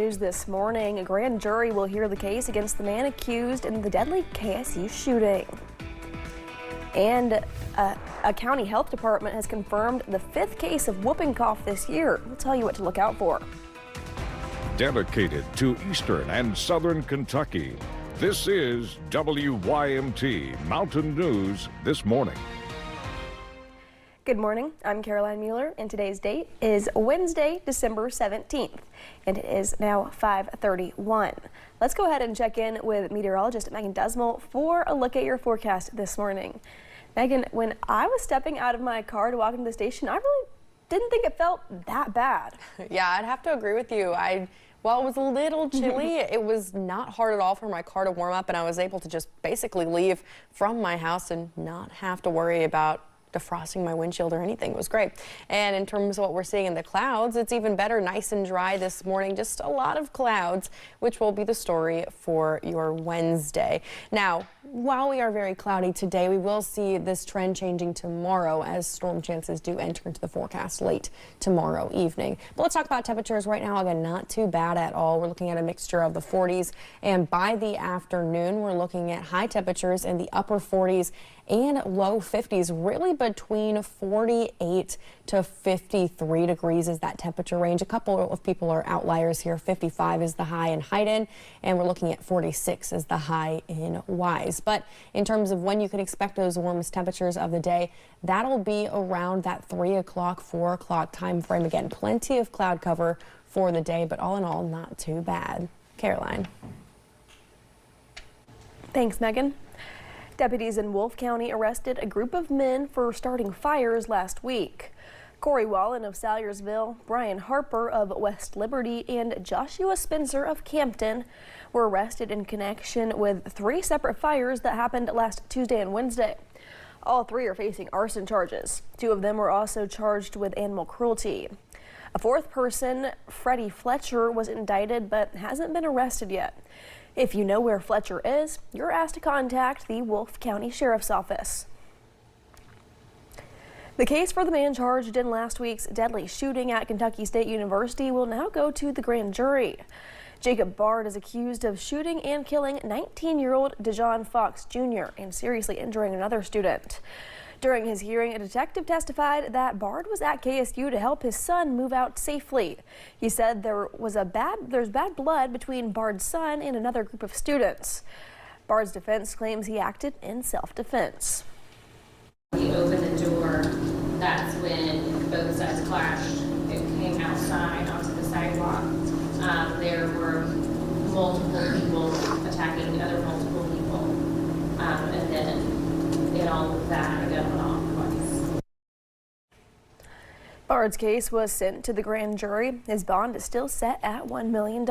News this morning, a grand jury will hear the case against the man accused in the deadly KSU shooting. And a county health department has confirmed the 5th case of whooping cough this year. We'll tell you what to look out for. Dedicated to Eastern and Southern Kentucky, this is WYMT Mountain News This Morning. Good morning, I'm Caroline Mueller, and today's date is Wednesday, December 17th, and it is now 5:31. Let's go ahead and check in with meteorologist Megan Desmel for a look at your forecast this morning. Megan, when I was stepping out of my car to walk into the station, I really didn't think it felt that bad. Yeah, I'd have to agree with you. While it was a little chilly, it was not hard at all for my car to warm up, and I was able to just basically leave from my house and not have to worry about defrosting my windshield or anything. It was great. And in terms of what we're seeing in the clouds, it's even better, nice and dry this morning. Just a lot of clouds, which will be the story for your Wednesday. Now, while we are very cloudy today, we will see this trend changing tomorrow as storm chances do enter into the forecast late tomorrow evening. But let's talk about temperatures right now. Again, not too bad at all. We're looking at a mixture of the 40s, and by the afternoon, we're looking at high temperatures in the upper 40s and low 50s, really between 48 to 53 degrees is that temperature range. A couple of people are outliers here. 55 is the high in Hayden, and we're looking at 46 as the high in Wise. But in terms of when you can expect those warmest temperatures of the day, that'll be around that 3 o'clock, 4 o'clock time frame. Again, plenty of cloud cover for the day, but all in all, not too bad. Caroline. Thanks, Megan. Deputies in Wolfe County arrested a group of men for starting fires last week. Corey Wallen of Salyersville, Brian Harper of West Liberty, and Joshua Spencer of Campton were arrested in connection with 3 separate fires that happened last Tuesday and Wednesday. All 3 are facing arson charges. 2 of them were also charged with animal cruelty. A 4th person, Freddie Fletcher, was indicted but hasn't been arrested yet. If you know where Fletcher is, you're asked to contact the Wolfe County Sheriff's Office. The case for the man charged in last week's deadly shooting at Kentucky State University will now go to the grand jury. Jacob Bard is accused of shooting and killing 19-year-old Dejon Fox Jr. and seriously injuring another student. During his hearing, a detective testified that Bard was at KSU to help his son move out safely. He said there's bad blood between Bard's son and another group of students. Bard's defense claims he acted in self-defense. He opened the door. That's when both sides clashed. It came outside onto the sidewalk. There were multiple people attacking other multiple people, and then in all of that, a gun went off twice. Bard's case was sent to the grand jury. His bond is still set at $1 million.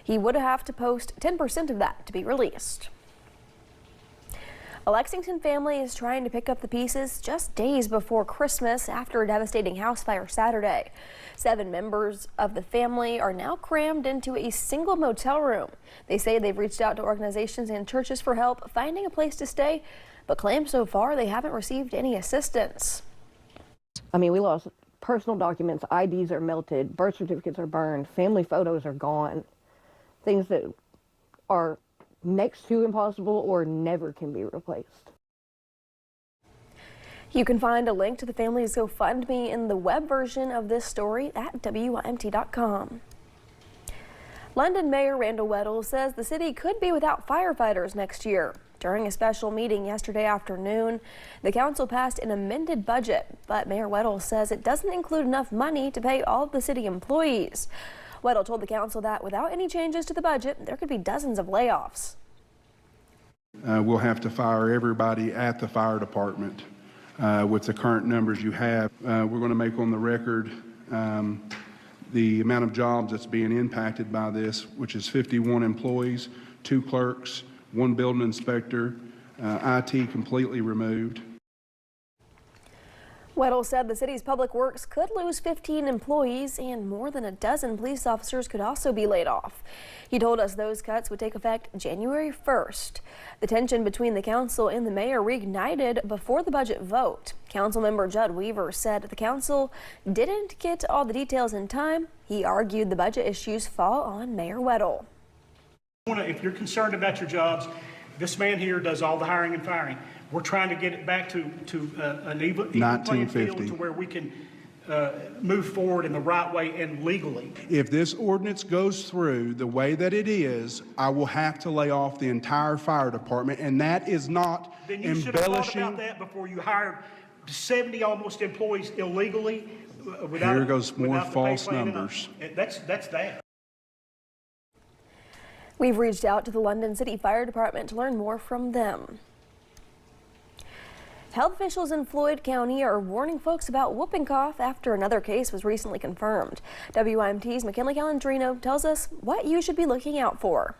He would have to post 10% of that to be released. A Lexington family is trying to pick up the pieces just days before Christmas after a devastating house fire Saturday. 7 members of the family are now crammed into a single motel room. They say they've reached out to organizations and churches for help finding a place to stay, but claim so far they haven't received any assistance. I mean, we lost personal documents, IDs are melted, birth certificates are burned, family photos are gone. Things that are next to impossible or never can be replaced. You can find a link to the family's GoFundMe in the web version of this story at WYMT.com. London Mayor Randall Weddle says the city could be without firefighters next year. During a special meeting yesterday afternoon, the council passed an amended budget, but Mayor Weddle says it doesn't include enough money to pay all of the city employees. Weddle told the council that without any changes to the budget, there could be dozens of layoffs. We'll have to fire everybody at the fire department with the current numbers you have. We're going to make on the record the amount of jobs that's being impacted by this, which is 51 employees, 2 clerks, 1 building inspector, IT completely removed. Weddle said the city's public works could lose 15 employees and more than a dozen police officers could also be laid off. He told us those cuts would take effect January 1st. The tension between the council and the mayor reignited before the budget vote. Councilmember Judd Weaver said the council didn't get all the details in time. He argued the budget issues fall on Mayor Weddle. If you're concerned about your jobs, this man here does all the hiring and firing. We're trying to get it back to an even playing field to where we can move forward in the right way and legally. If this ordinance goes through the way that it is, I will have to lay off the entire fire department, and that is not then you should have thought about that before you hired 70 almost employees illegally. Here goes more false numbers. That's that. We've reached out to the London City Fire Department to learn more from them. Health officials in Floyd County are warning folks about whooping cough after another case was recently confirmed. WIMT's McKinley Calandrino tells us what you should be looking out for.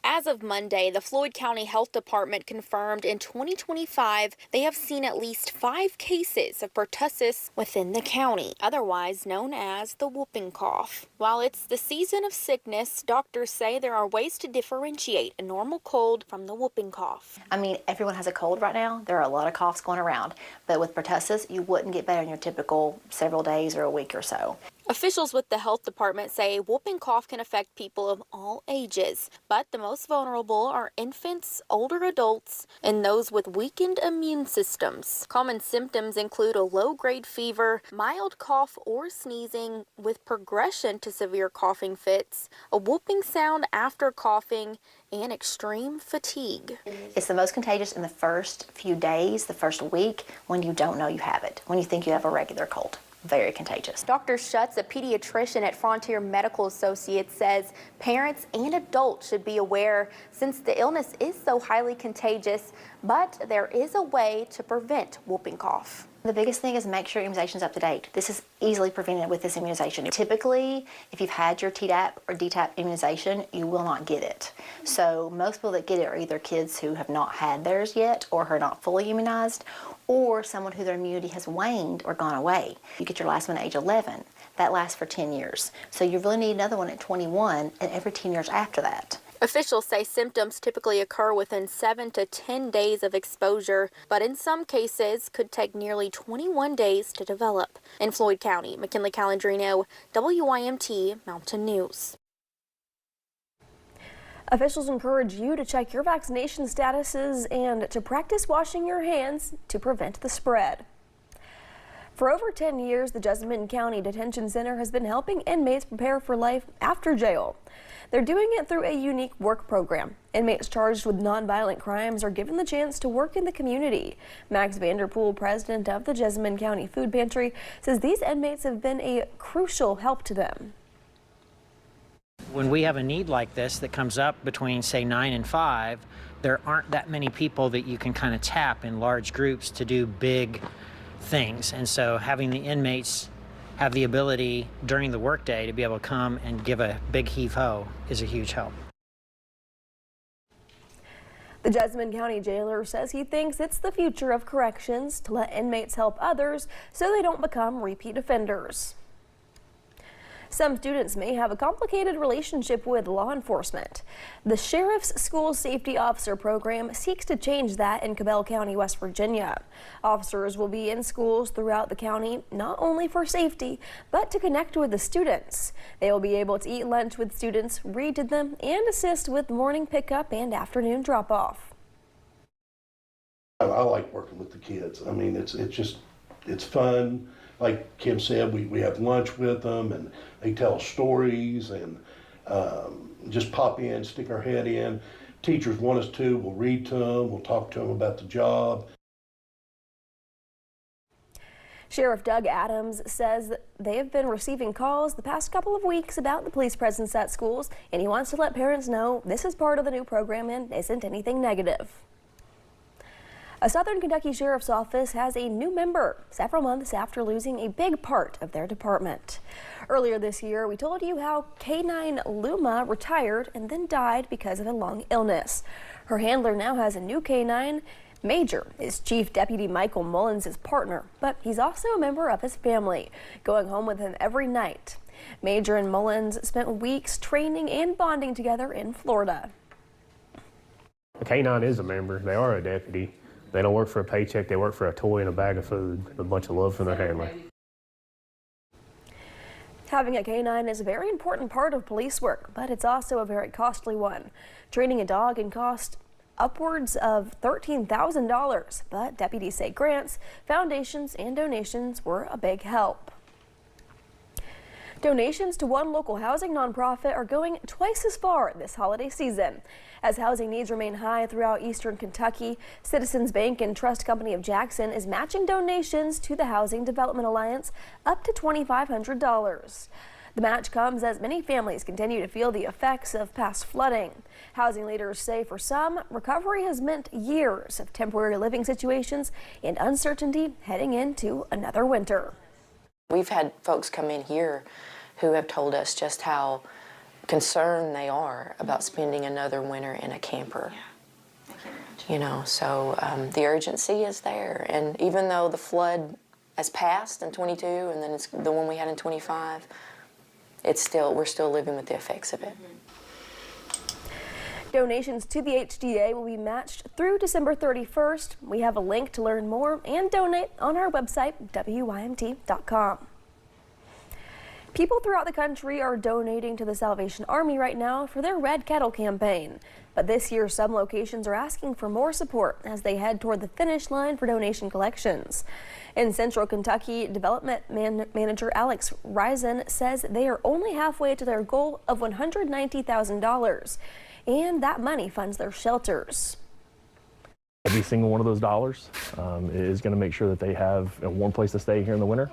As of Monday, the Floyd County Health Department confirmed in 2025 they have seen at least 5 cases of pertussis within the county, otherwise known as the whooping cough. While it's the season of sickness, doctors say there are ways to differentiate a normal cold from the whooping cough. I mean, everyone has a cold right now. There are a lot of coughs going around, but with pertussis, you wouldn't get better in your typical several days or a week or so. Officials with the health department say whooping cough can affect people of all ages, but the most vulnerable are infants, older adults, and those with weakened immune systems. Common symptoms include a low-grade fever, mild cough or sneezing with progression to severe coughing fits, a whooping sound after coughing, and extreme fatigue. It's the most contagious in the first few days, the first week, when you don't know you have it, when you think you have a regular cold. Very contagious. Dr. Schutz, a pediatrician at Frontier Medical Associates, says parents and adults should be aware since the illness is so highly contagious, but there is a way to prevent whooping cough. The biggest thing is make sure your immunization is up to date. This is easily prevented with this immunization. Typically, if you've had your Tdap or DTaP immunization, you will not get it. So most people that get it are either kids who have not had theirs yet or who are not fully immunized, or someone who their immunity has waned or gone away. You get your last one at age 11. That lasts for 10 years. So you really need another one at 21 and every 10 years after that. Officials say symptoms typically occur within 7 to 10 days of exposure, but in some cases could take nearly 21 days to develop. In Floyd County, McKinley Calandrino, WIMT Mountain News. Officials encourage you to check your vaccination statuses and to practice washing your hands to prevent the spread. For over 10 years, the Jessamine County Detention Center has been helping inmates prepare for life after jail. They're doing it through a unique work program. Inmates charged with nonviolent crimes are given the chance to work in the community. Max Vanderpool, president of the Jessamine County Food Pantry, says these inmates have been a crucial help to them. When we have a need like this that comes up between, say, 9 and 5, there aren't that many people that you can kind of tap in large groups to do big things. And so having the inmates have the ability during the workday to be able to come and give a big heave-ho is a huge help. The Jessamine County jailer says he thinks it's the future of corrections to let inmates help others so they don't become repeat offenders. Some students may have a complicated relationship with law enforcement. The Sheriff's School Safety Officer Program seeks to change that in Cabell County, West Virginia. Officers will be in schools throughout the county, not only for safety, but to connect with the students. They will be able to eat lunch with students, read to them, and assist with morning pickup and afternoon drop-off. I like working with the kids. I mean, it's fun. Like Kim said, we have lunch with them and they tell stories and just pop in, stick our head in. Teachers want us to, we'll read to them, we'll talk to them about the job. Sheriff Doug Adams says they have been receiving calls the past couple of weeks about the police presence at schools, and he wants to let parents know this is part of the new program and isn't anything negative. A Southern Kentucky Sheriff's Office has a new member several months after losing a big part of their department. Earlier this year, we told you how K9 Luma retired and then died because of a long illness. Her handler now has a new K9, Major is Chief Deputy Michael Mullins' partner, but he's also a member of his family, going home with him every night. Major and Mullins spent weeks training and bonding together in Florida. A K-9 is a member. They are a deputy. They don't work for a paycheck. They work for a toy and a bag of food, a bunch of love from their family. Having a K-9 is a very important part of police work, but it's also a very costly one. Training a dog can cost upwards of $13,000, but deputies say grants, foundations, and donations were a big help. Donations to one local housing nonprofit are going twice as far this holiday season. As housing needs remain high throughout eastern Kentucky, Citizens Bank and Trust Company of Jackson is matching donations to the Housing Development Alliance up to $2,500. The match comes as many families continue to feel the effects of past flooding. Housing leaders say for some, recovery has meant years of temporary living situations and uncertainty heading into another winter. We've had folks come in here who have told us just how concerned they are about spending another winter in a camper. You know, so the urgency is there. And even though the flood has passed in 22 and then it's the one we had in 25, we're still living with the effects of it. Donations to the HDA will be matched through December 31st. We have a link to learn more and donate on our website, WYMT.com. People throughout the country are donating to the Salvation Army right now for their Red Kettle campaign. But this year, some locations are asking for more support as they head toward the finish line for donation collections. In Central Kentucky, Development Manager Alex Risen says they are only halfway to their goal of $190,000. And that money funds their shelters. Every single one of those dollars is going to make sure that they have a warm place to stay here in the winter.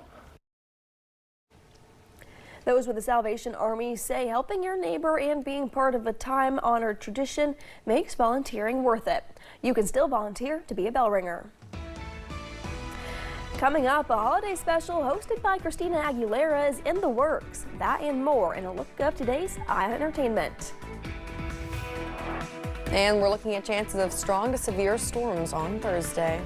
Those with the Salvation Army say helping your neighbor and being part of a time-honored tradition makes volunteering worth it. You can still volunteer to be a bell ringer. Coming up, a holiday special hosted by Christina Aguilera is in the works. That and more in a look of today's Eye Entertainment. And we're looking at chances of strong to severe storms on Thursday.